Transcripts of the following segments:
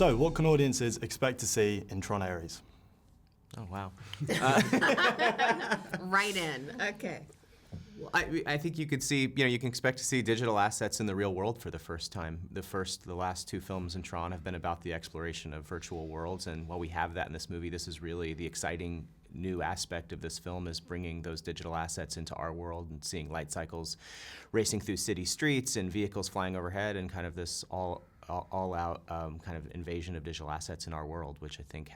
So, what can audiences expect to see in Tron Ares? Oh, wow. Right in. Okay. Well, I think you could see, you can expect to see digital assets in the real world for the first time. The last two films in Tron have been about the exploration of virtual worlds, and while we have that in this movie, this is really the exciting new aspect of this film is bringing those digital assets into our world and seeing light cycles racing through city streets and vehicles flying overhead and kind of this all-out kind of invasion of digital assets in our world, which I think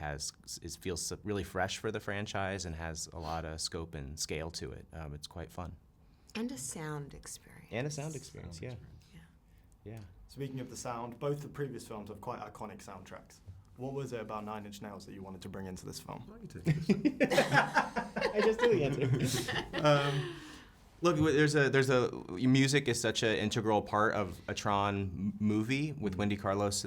feels really fresh for the franchise and has a lot of scope and scale to it. It's quite fun. And a sound experience. Yeah. Speaking of the sound, both the previous films have quite iconic soundtracks. What was it about Nine Inch Nails that you wanted to bring into this film? I just knew the answer. Look, music is such an integral part of a Tron movie, with Wendy Carlos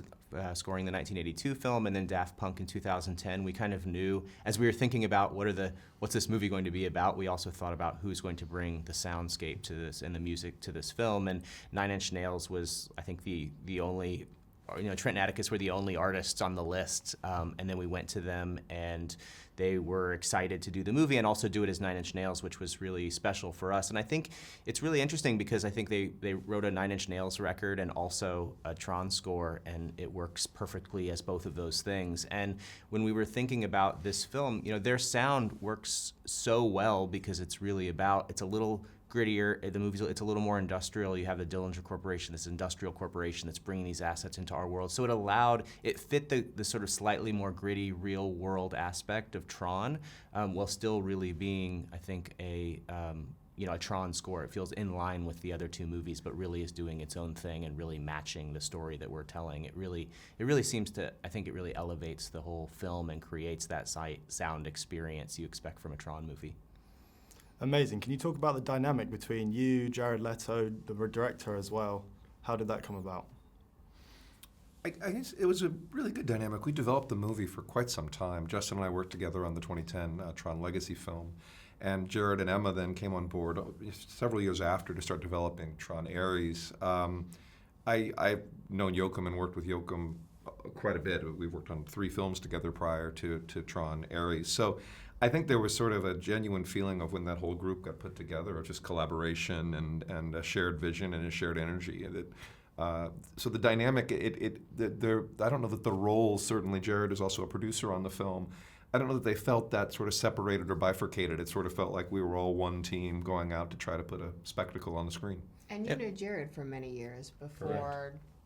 scoring the 1982 film, and then Daft Punk in 2010. We kind of knew, as we were thinking about what's this movie going to be about, we also thought about who's going to bring the soundscape to this and the music to this film. And Nine Inch Nails was, I think, the only. Trent and Atticus were the only artists on the list, and then we went to them, and they were excited to do the movie and also do it as Nine Inch Nails, which was really special for us. And I think it's really interesting because I think they wrote a Nine Inch Nails record and also a Tron score, and it works perfectly as both of those things. And when we were thinking about this film, their sound works so well because it's a little grittier. The movie's it's a little more industrial. You have the Dillinger Corporation, this industrial corporation that's bringing these assets into our world. So it fit the sort of slightly more gritty, real world aspect of Tron, while still really being, I think, a Tron score. It feels in line with the other two movies, but really is doing its own thing and really matching the story that we're telling. It really seems to, I think it really elevates the whole film and creates that sound experience you expect from a Tron movie. Amazing. Can you talk about the dynamic between you, Jared Leto, the director as well? How did that come about? I guess it was a really good dynamic. We developed the movie for quite some time. Justin and I worked together on the 2010 Tron Legacy film, and Jared and Emma then came on board several years after to start developing Tron Ares. I've known Joachim and worked with Joachim quite a bit. We worked on 3 films together prior to Tron Ares. So I think there was sort of a genuine feeling of when that whole group got put together of just collaboration and a shared vision and a shared energy. So the dynamic, I don't know that the roles, certainly Jared is also a producer on the film, I don't know that they felt that sort of separated or bifurcated. It sort of felt like we were all one team going out to try to put a spectacle on the screen. And you knew Jared for many years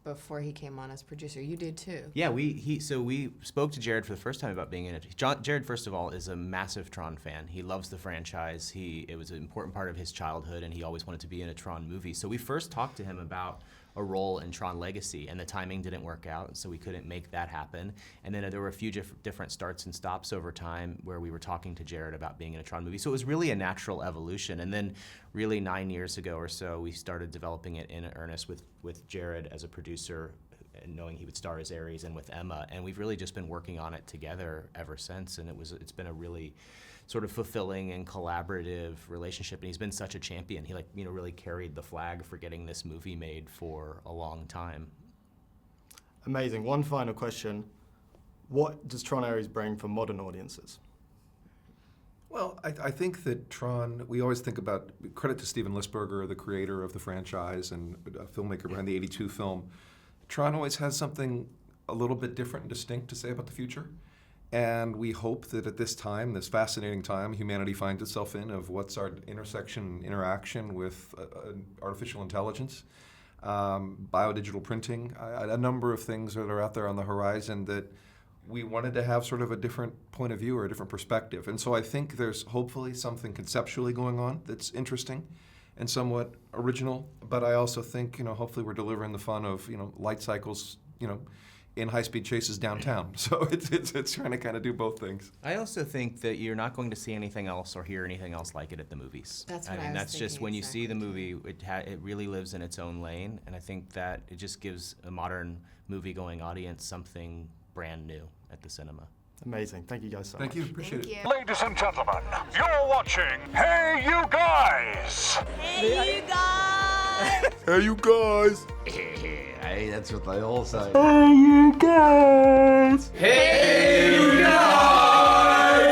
before he came on as producer. You did too. Yeah, we spoke to Jared for the first time about being in it. Jared, first of all, is a massive Tron fan. He loves the franchise. It was an important part of his childhood, and he always wanted to be in a Tron movie. So we first talked to him about a role in Tron Legacy, and the timing didn't work out, so we couldn't make that happen. And then there were a few different starts and stops over time where we were talking to Jared about being in a Tron movie. So it was really a natural evolution. And then really 9 years ago or so, we started developing it in earnest with Jared as a producer, and knowing he would star as Ares, and with Emma. And we've really just been working on it together ever since, and it's been a really sort of fulfilling and collaborative relationship, and he's been such a champion. He really carried the flag for getting this movie made for a long time. Amazing. One final question. What does Tron Ares bring for modern audiences? Well, I think that Tron, we always think about, credit to Steven Lisberger, the creator of the franchise and a filmmaker behind the 82 film. Tron always has something a little bit different and distinct to say about the future. And we hope that at this time, this fascinating time humanity finds itself in, of what's our interaction with artificial intelligence, biodigital printing, a number of things that are out there on the horizon that we wanted to have sort of a different point of view or a different perspective. And so I think there's hopefully something conceptually going on that's interesting and somewhat original. But I also think, hopefully we're delivering the fun of, light cycles, in high-speed chases downtown. So it's trying to kind of do both things. I also think that you're not going to see anything else or hear anything else like it at the movies. That's what I was that's thinking just when you see the exactly. movie, it really lives in its own lane, and I think that it just gives a modern movie-going audience something brand new at the cinema. Amazing. Thank you guys so much. Thank you. Appreciate it. Ladies and gentlemen, you're watching Hey You Guys! Hey, you guys! Hey, you guys! Hey, that's what they all say. Hey, you guys!